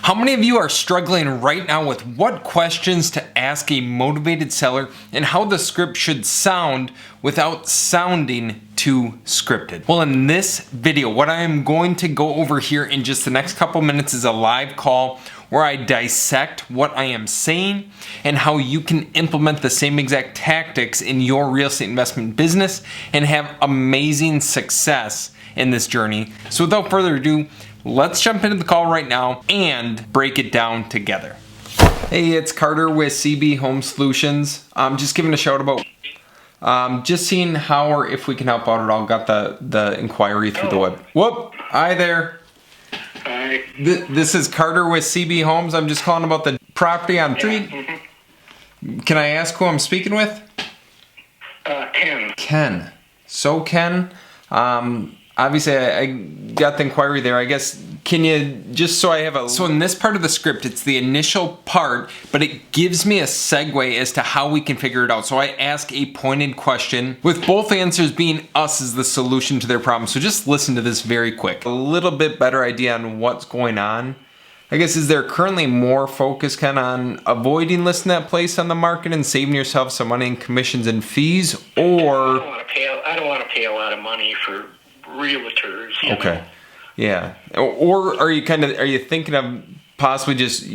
How many of you are struggling right now with what questions to ask a motivated seller and how the script should sound without sounding too scripted? Well, in this video, what I am going to go over here in just the next couple minutes is a live call where I dissect what I am saying and how you can implement the same exact tactics in your real estate investment business and have amazing success in this journey. So without further ado, let's jump into the call right now and break it down together. Hey, it's Carter with CB Home Solutions. I'm just giving a shout about just seeing how or if we can help out at all. Got the inquiry through the web. Whoop! Hi there. Hi. This is Carter with CB Homes. I'm just calling about the property on Street. Can I ask who I'm speaking with? Ken. Ken. So Ken, obviously I got the inquiry there. I guess, can you, just so I have a, so in this part of the script, it's the initial part, but it gives me a segue as to how we can figure it out. So I ask a pointed question with both answers being us as the solution to their problem. So just listen to this very quick. A little bit better idea on what's going on. I guess, is there currently more focus kind of on avoiding listing that place on the market and saving yourself some money in commissions and fees, or? I don't want to pay a lot of money for realtors. Okay. Know? Yeah. Or are you thinking of possibly just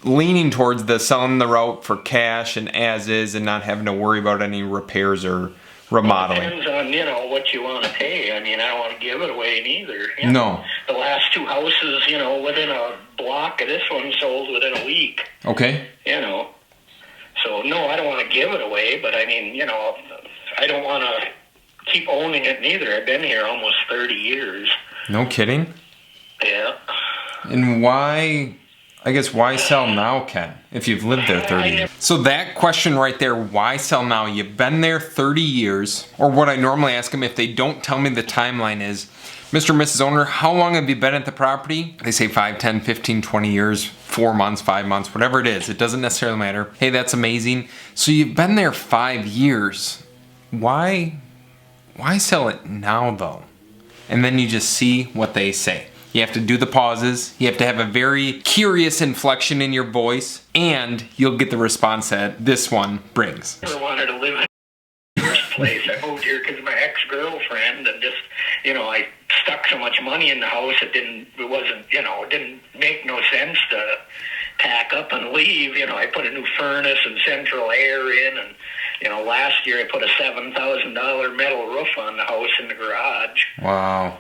leaning towards the selling the route for cash and as is and not having to worry about any repairs or remodeling? Well, it depends on, what you want to pay. I mean, I don't want to give it away neither. No. The last two houses, within a block of this one sold within a week. Okay. So, no, I don't want to give it away, but I mean, I don't want to keep owning it neither. I've been here almost 30 years. No kidding? Yeah. And why sell now, Ken, if you've lived there 30 years? So that question right there, why sell now? You've been there 30 years, or what I normally ask them if they don't tell me the timeline is, Mr. and Mrs. Owner, how long have you been at the property? They say 5, 10, 15, 20 years, 4 months, 5 months, whatever it is. It doesn't necessarily matter. Hey, that's amazing. So you've been there 5 years. Why sell it now though? And then you just see what they say. You have to do the pauses. You have to have a very curious inflection in your voice, and you'll get the response that this one brings. I never wanted to live in the first place. I moved here because of my ex-girlfriend, and just, I stuck so much money in the house, it didn't make no sense to pack up and leave. I put a new furnace and central air in, and last year I put a $7,000 metal roof on the house in the garage. Wow.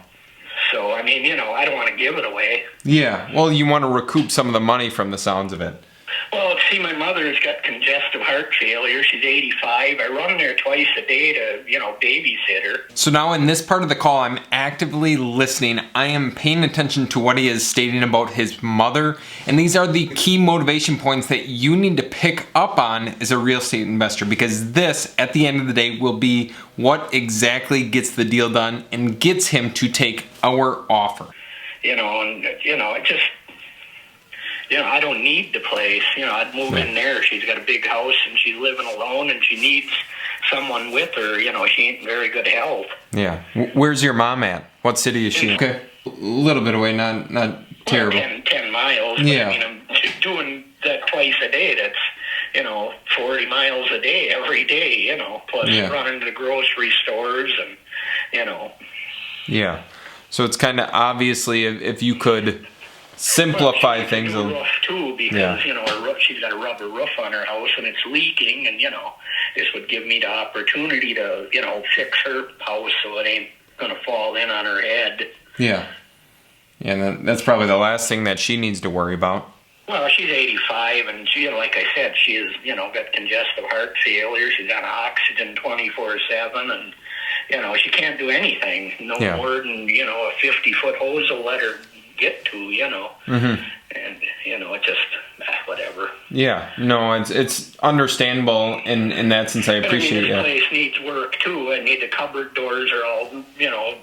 So, I mean, I don't want to give it away. Yeah, well, you want to recoup some of the money from the sounds of it. Well, see, my mother's got congestive heart failure. She's 85. I run there twice a day to, babysit her. So now in this part of the call, I'm actively listening. I am paying attention to what he is stating about his mother. And these are the key motivation points that you need to pick up on as a real estate investor, because this, at the end of the day, will be what exactly gets the deal done and gets him to take our offer. It just... I don't need the place. I'd move in there. She's got a big house and she's living alone and she needs someone with her. She ain't in very good health. Yeah. Where's your mom at? What city is she in? Okay. A little bit away, not terrible. 10 miles. Yeah. I mean, I'm doing that twice a day. That's, 40 miles a day every day, plus running to the grocery stores and, Yeah. So it's kind of obviously if you could simplify things. A roof too, because her roof, she's got a rubber roof on her house and it's leaking, and this would give me the opportunity to fix her house so it ain't gonna fall in on her head. Yeah, and that's probably the last thing that she needs to worry about. Well, she's 85, and she, like I said, she is got congestive heart failure. She's on oxygen 24/7, and she can't do anything. No more than a 50-foot hose will let her get to, Mm-hmm. And it just whatever. Yeah, no, it's understandable in that sense. I appreciate it. This place needs work too. I need the cupboard doors are all,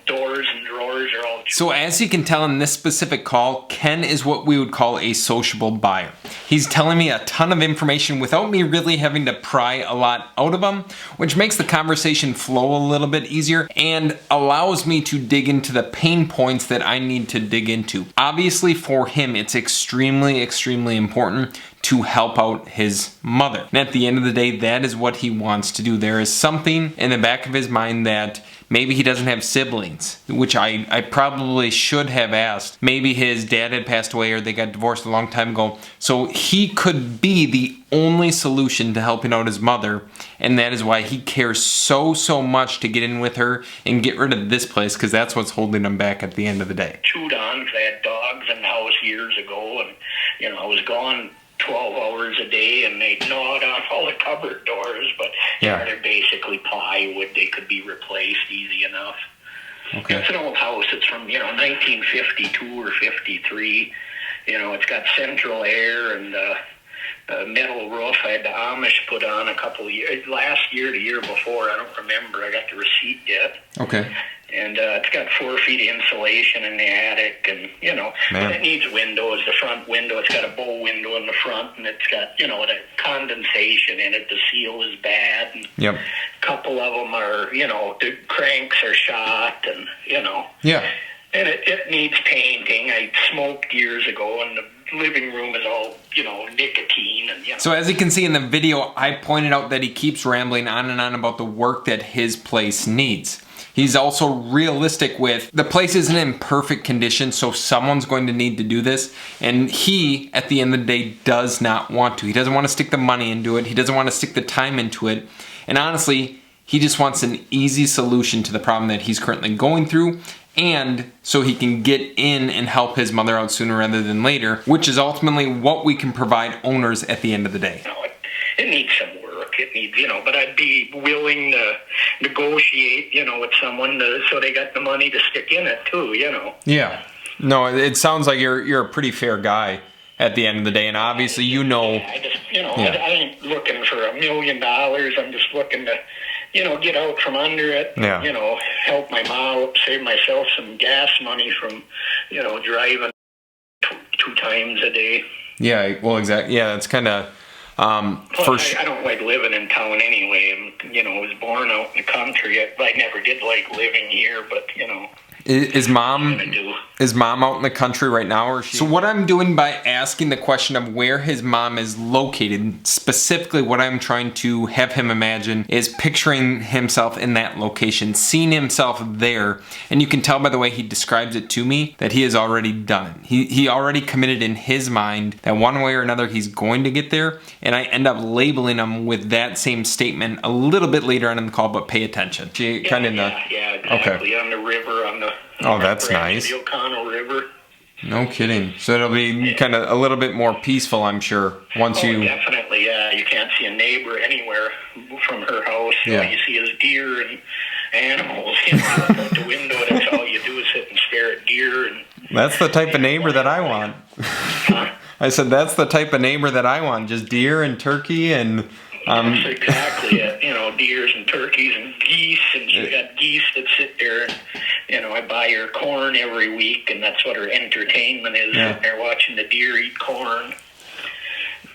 doors and drawers are all So as you can tell in this specific call, Ken is what we would call a sociable buyer. He's telling me a ton of information without me really having to pry a lot out of him, which makes the conversation flow a little bit easier and allows me to dig into the pain points that I need to dig into. Obviously for him, it's extremely, extremely important to help out his mother. And at the end of the day, that is what he wants to do. There is something in the back of his mind that maybe he doesn't have siblings, which I probably should have asked. Maybe his dad had passed away or they got divorced a long time ago. So he could be the only solution to helping out his mother. And that is why he cares so much to get in with her and get rid of this place, because that's what's holding him back at the end of the day. Chewed on, 'cause I had dogs in the house years ago, and, I was gone 12 hours a day, and they gnawed on all the cupboard doors, but they're basically plywood. They could be replaced easy enough. Okay. It's an old house. It's from 1952 or 53. It's got central air and a metal roof. I had the Amish put on a couple of years, last year, the year before. I don't remember. I got the receipt yet. Okay. And it's got 4 feet of insulation in the attic, and, but it needs windows. The front window, it's got a bow window in the front, and it's got, the condensation in it. The seal is bad. And a couple of them are, the cranks are shot, and, Yeah. And it needs painting. I smoked years ago, and the living room is all, nicotine. And, So as you can see in the video, I pointed out that he keeps rambling on and on about the work that his place needs. He's also realistic with the place isn't in perfect condition, so someone's going to need to do this. And he, at the end of the day, does not want to. He doesn't want to stick the money into it. He doesn't want to stick the time into it. And honestly, he just wants an easy solution to the problem that he's currently going through, and so he can get in and help his mother out sooner rather than later, which is ultimately what we can provide owners at the end of the day. It needs some work. It needs, but I'd be willing to negotiate, with someone so they got the money to stick in it too, Yeah. No, it sounds like you're a pretty fair guy at the end of the day, and obviously I just, I ain't looking for $1 million. I'm just looking to, get out from under it. Yeah. Help my mom, save myself some gas money from, driving 2 times a day. Yeah, well, exactly. Yeah, that's kind of... I don't like living in town anyway. I was born out in the country. I never did like living here, but, Is mom out in the country right now, or So what I'm doing by asking the question of where his mom is located, specifically what I'm trying to have him imagine is picturing himself in that location, seeing himself there. And you can tell by the way he describes it to me that he has already done it. He already committed in his mind that one way or another he's going to get there. And I end up labeling him with that same statement a little bit later on in the call, but pay attention. Yeah, exactly. Okay. On the river, on the that's nice. The O'Connell River. No kidding. So it'll be kind of a little bit more peaceful, I'm sure, once you... Definitely, yeah. You can't see a neighbor anywhere from her house. All you see is deer and animals. Look out the window, that's all you do is sit and stare at deer. And that's the type of neighbor that I want. Huh? I said that's the type of neighbor that I want, just deer and turkey and... That's exactly it. Deers and turkeys and geese, and she's got geese that sit there. And, I buy her corn every week, and that's what her entertainment is. Sitting there watching the deer eat corn.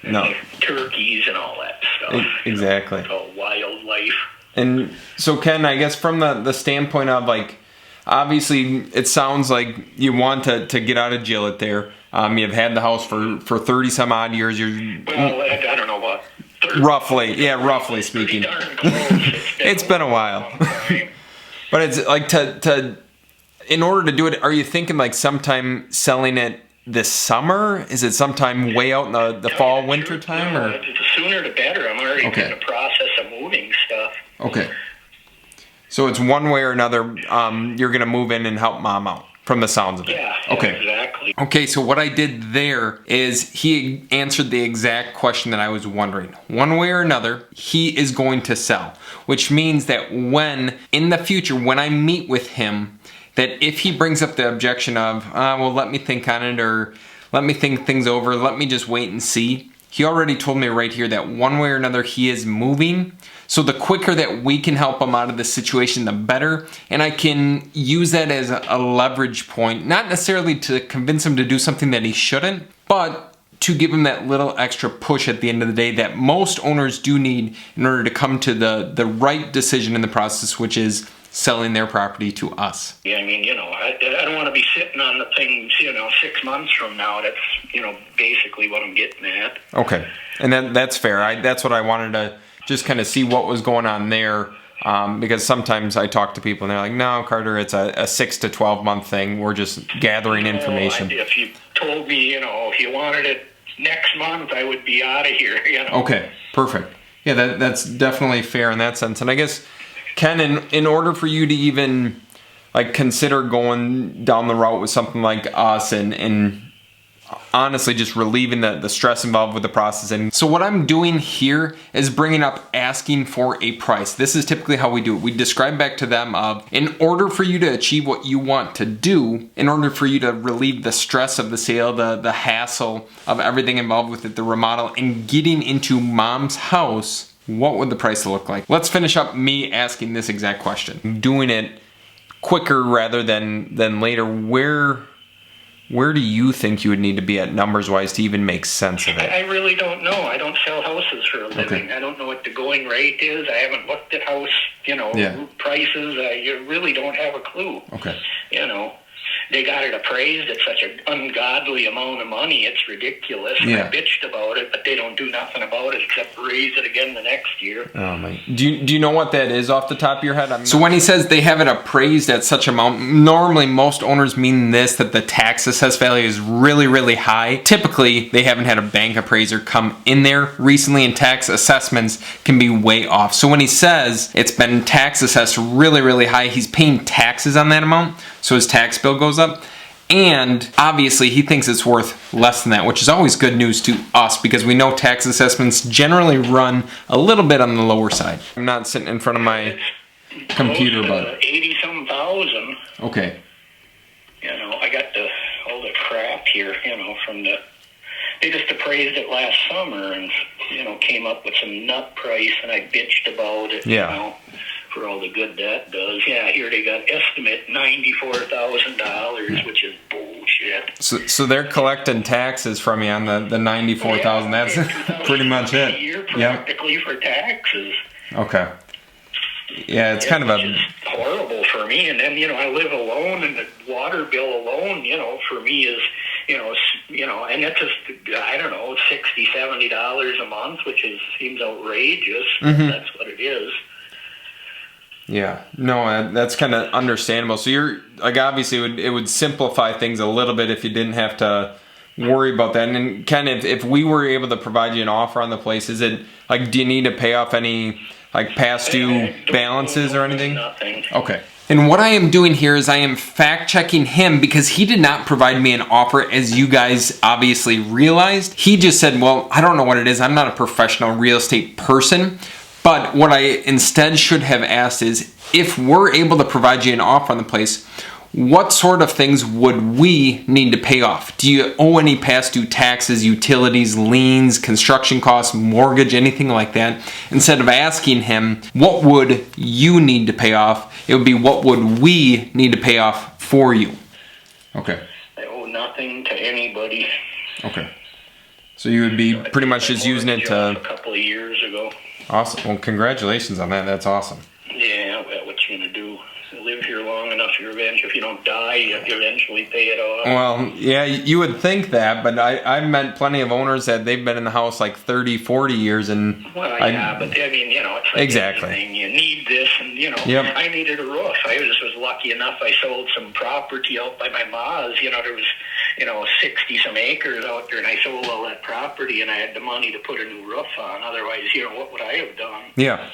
And turkeys and all that stuff. Exactly. It's all wildlife. And so, Ken, I guess from the standpoint of, obviously, it sounds like you want to get out of jail there. You've had the house for 30 some odd years. Well, I don't know what. Roughly speaking. It's been a while. But it's like in order to do it, are you thinking sometime selling it this summer? Is it sometime way out in the fall, winter time? Or? The sooner the better. I'm already in the process of moving stuff. Okay. So it's one way or another, you're going to move in and help mom out. From the sounds of it. Yeah, okay. Exactly. Okay, so what I did there is he answered the exact question that I was wondering. One way or another, he is going to sell, which means that in the future, when I meet with him, that if he brings up the objection of, well, let me think on it, or let me think things over, let me just wait and see, he already told me right here that one way or another he is moving. So the quicker that we can help him out of this situation, the better. And I can use that as a leverage point, not necessarily to convince him to do something that he shouldn't, but to give him that little extra push at the end of the day that most owners do need in order to come to the right decision in the process, which is selling their property to us. Yeah, I mean, I don't want to be sitting on the things, 6 months from now. That's, basically what I'm getting at. Okay. And that's fair. That's what I wanted to just kind of see what was going on there. Because sometimes I talk to people and they're like, no, Carter, it's a 6 to 12 month thing. We're just gathering information. If you told me, if you wanted it next month, I would be out of here, Okay, perfect. Yeah, that's definitely fair in that sense. And I guess, Ken, in order for you to even consider going down the route with something like us and honestly just relieving the stress involved with the process. And so what I'm doing here is bringing up asking for a price. This is typically how we do it. We describe back to them of, in order for you to achieve what you want to do, in order for you to relieve the stress of the sale, the hassle of everything involved with it, the remodel, and getting into mom's house, what would the price look like? Let's finish up me asking this exact question. Doing it quicker rather than later. Where do you think you would need to be at numbers-wise to even make sense of it? I really don't know. I don't sell houses for a living. Okay. I don't know what the going rate is. I haven't looked at house, prices. You really don't have a clue. Okay. They got it appraised at such an ungodly amount of money. It's ridiculous. Yeah. I bitched about it, but they don't do nothing about it except raise it again the next year. Oh my! Do you know what that is off the top of your head? So when he says they have it appraised at such amount, normally most owners mean this, that the tax assessed value is really, really high. Typically, they haven't had a bank appraiser come in there recently, and tax assessments can be way off. So when he says it's been tax assessed really, really high, he's paying taxes on that amount, so his tax bill goes up. And obviously he thinks it's worth less than that, which is always good news to us because we know tax assessments generally run a little bit on the lower side. I'm not sitting in front of my computer, but 80-some thousand. Okay. I got all the crap here, they just appraised it last summer and, came up with some nut price, and I bitched about it, for all the good that does. Yeah, here they got estimate $94,000, which is bullshit. So they're collecting taxes from you on the $94,000. That's pretty much it. A year practically for taxes. Okay. Yeah, it's kind of just horrible for me. And then, I live alone, and the water bill alone, for me is, and that's just, I don't know, $60, $70 a month, which seems outrageous. Mm-hmm. That's what it is. Yeah, no, that's kind of understandable. So you're obviously it would simplify things a little bit if you didn't have to worry about that. And Ken, if we were able to provide you an offer on the place, is it do you need to pay off any past due balances or anything? Nothing. Okay. And what I am doing here is I am fact checking him because he did not provide me an offer, as you guys obviously realized. He just said, well, I don't know what it is. I'm not a professional real estate person. But what I instead should have asked is, if we're able to provide you an offer on the place, what sort of things would we need to pay off? Do you owe any past due taxes, utilities, liens, construction costs, mortgage, anything like that? Instead of asking him, what would you need to pay off? It would be, what would we need to pay off for you? Okay. I owe nothing to anybody. Okay. So you would be pretty much just using it to... A couple of years ago. Awesome. Well, congratulations on that. That's awesome. Yeah, well, what you gonna do? Live here long enough, if you don't die, you eventually pay it off. Well, yeah, you would think that, but I've met plenty of owners that they've been in the house 30, 40 years, and... Well, yeah, but I mean, it's like exactly. Anything. You need this, and, Yep. I needed a roof. I just was lucky enough I sold some property out by my ma's. There was, 60-some acres out there, and I sold all that property, and I had the money to put a new roof on. Otherwise, what would I have done? Yeah.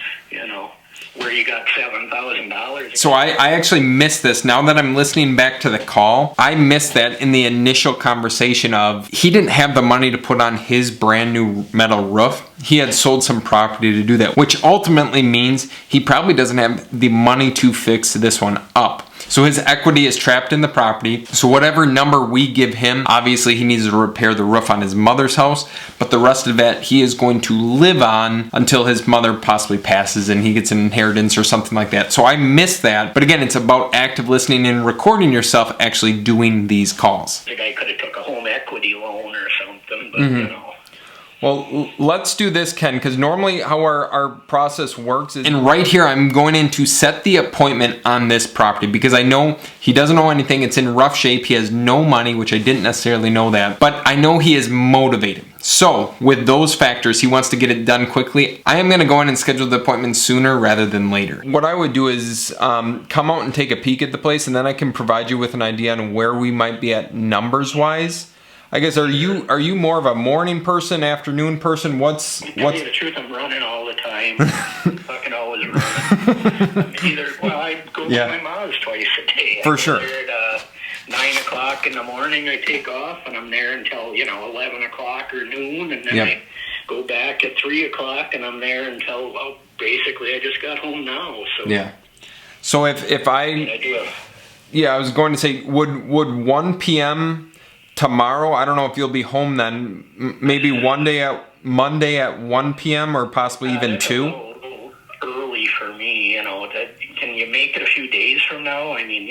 Where you got $7,000. So I actually missed this. Now that I'm listening back to the call, I missed that in the initial conversation of he didn't have the money to put on his brand new metal roof. He had sold some property to do that, which ultimately means he probably doesn't have the money to fix this one up. So his equity is trapped in the property. So whatever number we give him, obviously he needs to repair the roof on his mother's house, but the rest of it he is going to live on until his mother possibly passes and he gets an inheritance or something like that. So I missed that. But again, it's about active listening and recording yourself actually doing these calls. The guy could have took a home equity loan or something, but you know. Well, let's do this, Ken, because normally how our process works is, and right here I'm going in to set the appointment on this property because I know he doesn't know anything. It's in rough shape. He has no money, which I didn't necessarily know that, but I know he is motivated. So with those factors, he wants to get it done quickly. I am going to go in and schedule the appointment sooner rather than later. What I would do is come out and take a peek at the place, and then I can provide you with an idea on where we might be at numbers wise. I guess, are you more of a morning person, afternoon person? What's to tell you the truth, I'm running all the time. Fucking always running. I go to my mom's twice a day. For sure. There at 9 o'clock in the morning, I take off, and I'm there until 11 o'clock or noon, and then I go back at 3 o'clock, and I'm there until basically I just got home now. So yeah. So if I was going to say, would 1 p.m. tomorrow, I don't know if you'll be home then, maybe Monday at 1 p.m. or possibly even 2? A little early for me, can you make it a few days from now? I mean,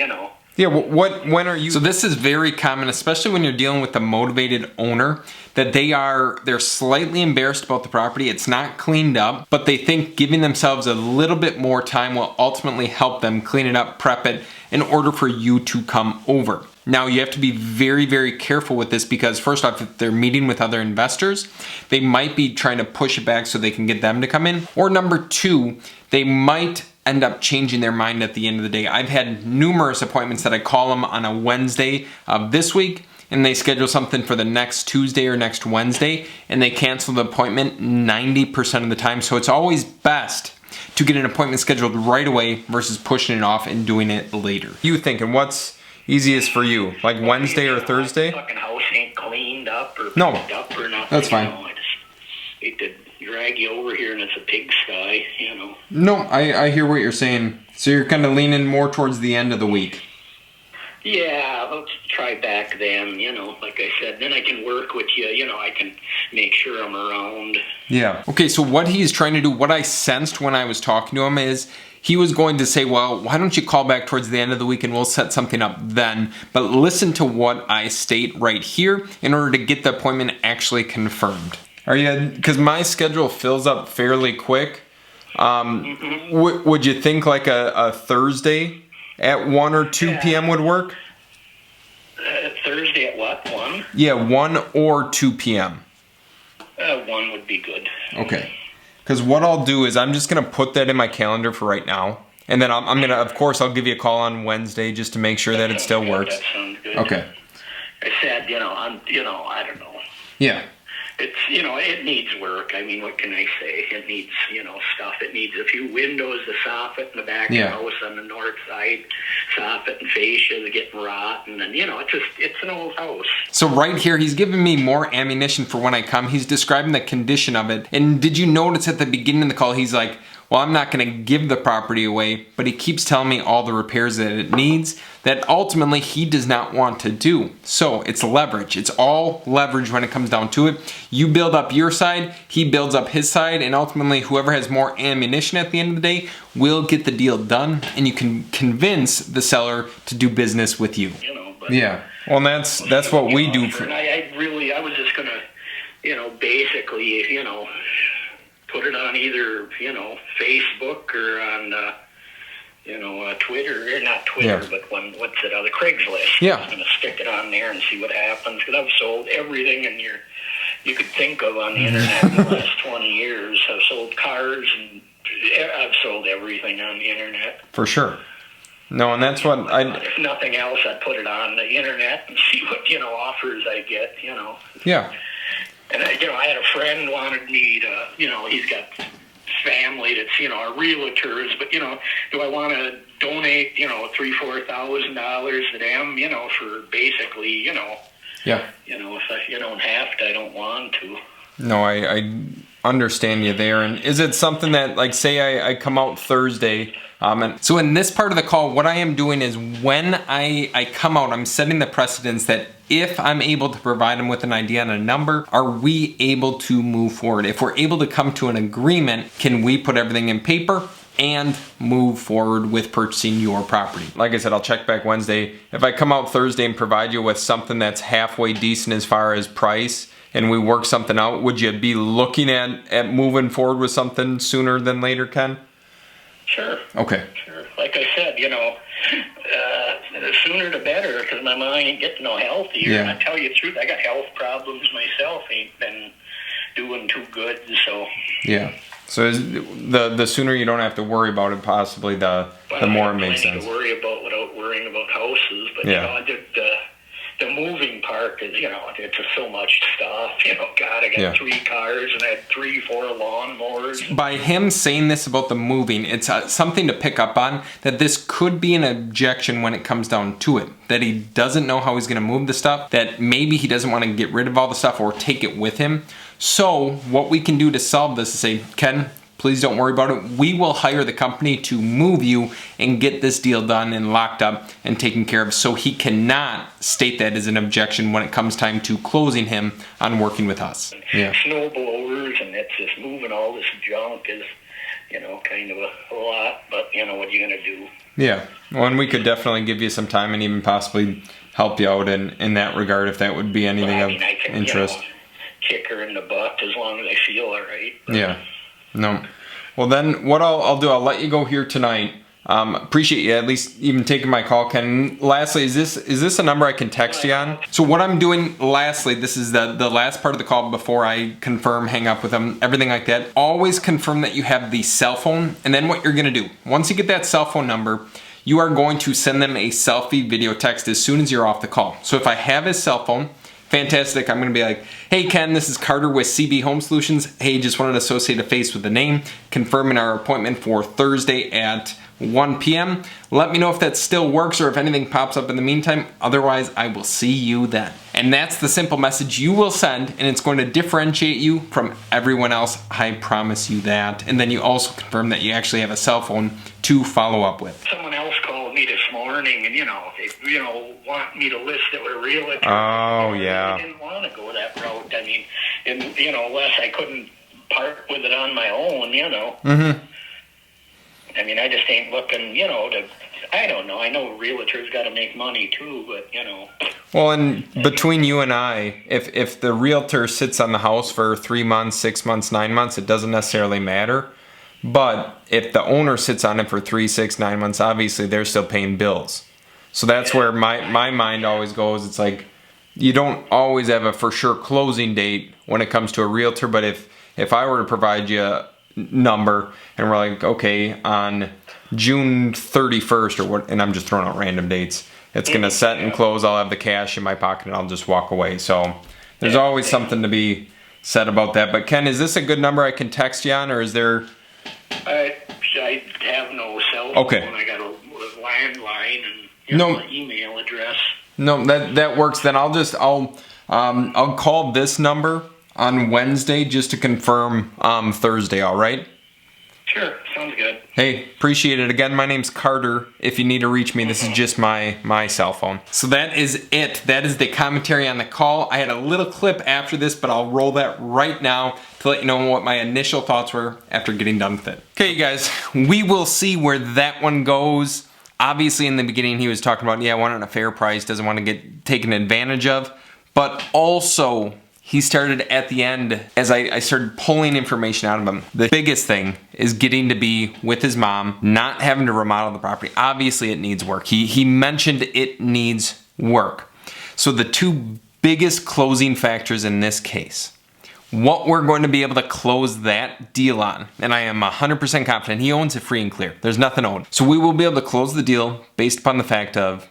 Yeah, when are you? So this is very common, especially when you're dealing with a motivated owner, that they're slightly embarrassed about the property. It's not cleaned up, but they think giving themselves a little bit more time will ultimately help them clean it up, prep it, in order for you to come over. Now, you have to be very, very careful with this because first off, if they're meeting with other investors, they might be trying to push it back so they can get them to come in. Or number two, they might end up changing their mind at the end of the day. I've had numerous appointments that I call them on a Wednesday of this week, and they schedule something for the next Tuesday or next Wednesday, and they cancel the appointment 90% of the time. So it's always best to get an appointment scheduled right away versus pushing it off and doing it later. You thinking, what's easiest for you? Like Wednesday or Thursday? My fucking house ain't cleaned up or No, picked up or nothing. That's fine. I just hate to drag you over here and it's a pigsty, No, I hear what you're saying. So you're kind of leaning more towards the end of the week. Yeah, let's try back then, like I said. Then I can work with you, I can make sure I'm around. Yeah. Okay, so what he's trying to do, what I sensed when I was talking to him is he was going to say, well, why don't you call back towards the end of the week and we'll set something up then. But listen to what I state right here in order to get the appointment actually confirmed. Are you, because my schedule fills up fairly quick. Would you think like a Thursday at 1 or 2 p.m. would work? Thursday at what, 1? Yeah, 1 or 2 p.m. 1 would be good. Okay. Because what I'll do is I'm just going to put that in my calendar for right now. And then I'm going to, of course, I'll give you a call on Wednesday just to make sure that it still works. That sounds good. Okay. I said, I don't know. Yeah. It's, it needs work. I mean, what can I say? It needs, stuff. It needs a few windows, the soffit in the back of the house on the north side, soffit and fascia is getting rotten, and, it's an old house. So right here, he's giving me more ammunition for when I come. He's describing the condition of it. And did you notice at the beginning of the call, he's like, well, I'm not going to give the property away, but he keeps telling me all the repairs that it needs that ultimately he does not want to do. So it's leverage. It's all leverage when it comes down to it. You build up your side, he builds up his side, and ultimately whoever has more ammunition at the end of the day will get the deal done, and you can convince the seller to do business with you. Yeah. Well, and that's what we do. I was just going to, basically, put it on either, Facebook or on, Twitter, or not Twitter, but what's it, the Craigslist. Yeah. I was going to stick it on there and see what happens, because I've sold everything you could think of on the internet in the last 20 years. I've sold cars, and I've sold everything on the internet. For sure. No, and that's what if nothing else, I'd put it on the internet and see what, offers I get, Yeah. And, I had a friend wanted me to, he's got family that's, are realtors, but, do I want to donate, $3,000-$4,000 to them, for basically, Yeah. If you don't have to, I don't want to. No, I understand you there. And is it something that, like, say I come out Thursday And so in this part of the call, what I am doing is when I come out, I'm setting the precedence that if I'm able to provide them with an idea and a number, are we able to move forward? If we're able to come to an agreement, can we put everything in paper and move forward with purchasing your property? Like I said, I'll check back Wednesday. If I come out Thursday and provide you with something that's halfway decent as far as price, and we work something out, would you be looking at moving forward with something sooner than later, Ken? Sure. Okay. Sure. Like I said, the sooner the better, because my mind ain't getting no healthier. Yeah. And I tell you the truth, I got health problems myself. Ain't been doing too good, so. Yeah. So the sooner you don't have to worry about it, possibly the more it makes sense. To worry about without worrying about houses, but the moving part is, it's just so much stuff. God, I got 3 cars and I had 3-4 lawnmowers. By him saying this about the moving, it's something to pick up on, that this could be an objection when it comes down to it. That he doesn't know how he's going to move the stuff, that maybe he doesn't want to get rid of all the stuff or take it with him. So what we can do to solve this is say, Ken, please don't worry about it. We will hire the company to move you and get this deal done and locked up and taken care of, so he cannot state that as an objection when it comes time to closing him on working with us. Yeah. Snow blowers, and it's just moving all this junk is, kind of a lot, but what are you going to do? Yeah. Well, and we could definitely give you some time and even possibly help you out in that regard if that would be anything of interest. Kick her in the butt as long as I feel all right. Yeah. No. Well, then what I'll do, I'll let you go here tonight. Appreciate you at least even taking my call, Ken. Lastly, is this a number I can text you on? So what I'm doing, lastly, this is the last part of the call before I confirm, hang up with them, everything like that. Always confirm that you have the cell phone, and then what you're gonna do, once you get that cell phone number, you are going to send them a selfie video text as soon as you're off the call. So if I have his cell phone, fantastic. I'm going to be like, hey, Ken, this is Carter with CB Home Solutions. Hey, just wanted to associate a face with the name, confirming our appointment for Thursday at 1 p.m. Let me know if that still works or if anything pops up in the meantime. Otherwise, I will see you then. And that's the simple message you will send, and it's going to differentiate you from everyone else. I promise you that. And then you also confirm that you actually have a cell phone to follow up with. Someone else called me this morning, and they want me to list it with a realtor. Oh, yeah. I didn't want to go that route. I mean, and unless I couldn't part with it on my own, Mm-hmm. I mean, I just ain't looking, I don't know. I know realtors got to make money too, but Well, and between you and I, if the realtor sits on the house for 3 months, 6 months, 9 months, it doesn't necessarily matter. But if the owner sits on it for 3, 6, 9 months, obviously they're still paying bills. So that's where my mind always goes. It's like, you don't always have a for sure closing date when it comes to a realtor. But if I were to provide you a number and we're like, okay, on June 31st or what, and I'm just throwing out random dates, it's going to set and close. I'll have the cash in my pocket and I'll just walk away. So there's always something to be said about that. But Ken, is this a good number I can text you on, or is there? I have no cell phone. Okay. I got a landline and an email address. No, that works. Then I'll call this number on Wednesday just to confirm Thursday. All right. Sure, sounds good. Hey, appreciate it. Again, my name's Carter. If you need to reach me, this is just my cell phone. So that is it. That is the commentary on the call. I had a little clip after this, but I'll roll that right now to let you know what my initial thoughts were after getting done with it. Okay, you guys, we will see where that one goes. Obviously, in the beginning, he was talking about, I want it at a fair price, doesn't want to get taken advantage of. But also, he started at the end, as I started pulling information out of him. The biggest thing is getting to be with his mom, not having to remodel the property. Obviously, it needs work. He mentioned it needs work. So the two biggest closing factors in this case, what we're going to be able to close that deal on, and I am 100% confident he owns it free and clear. There's nothing owed. So we will be able to close the deal based upon the fact of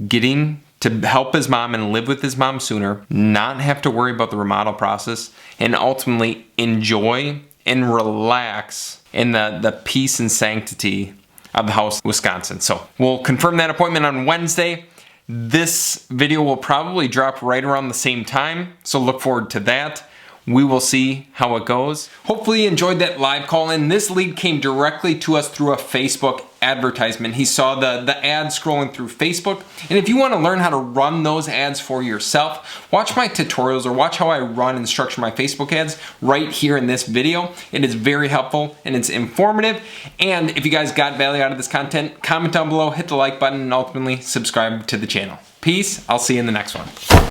getting to help his mom and live with his mom sooner, not have to worry about the remodel process, and ultimately enjoy and relax in the peace and sanctity of the house, Wisconsin. So we'll confirm that appointment on Wednesday. This video will probably drop right around the same time, so look forward to that. We will see how it goes. Hopefully you enjoyed that live call in. This lead came directly to us through a Facebook advertisement. He saw the ad scrolling through Facebook. And if you want to learn how to run those ads for yourself, watch my tutorials or watch how I run and structure my Facebook ads right here in this video. It is very helpful and it's informative. And if you guys got value out of this content, comment down below, hit the like button, and ultimately subscribe to the channel. Peace. I'll see you in the next one.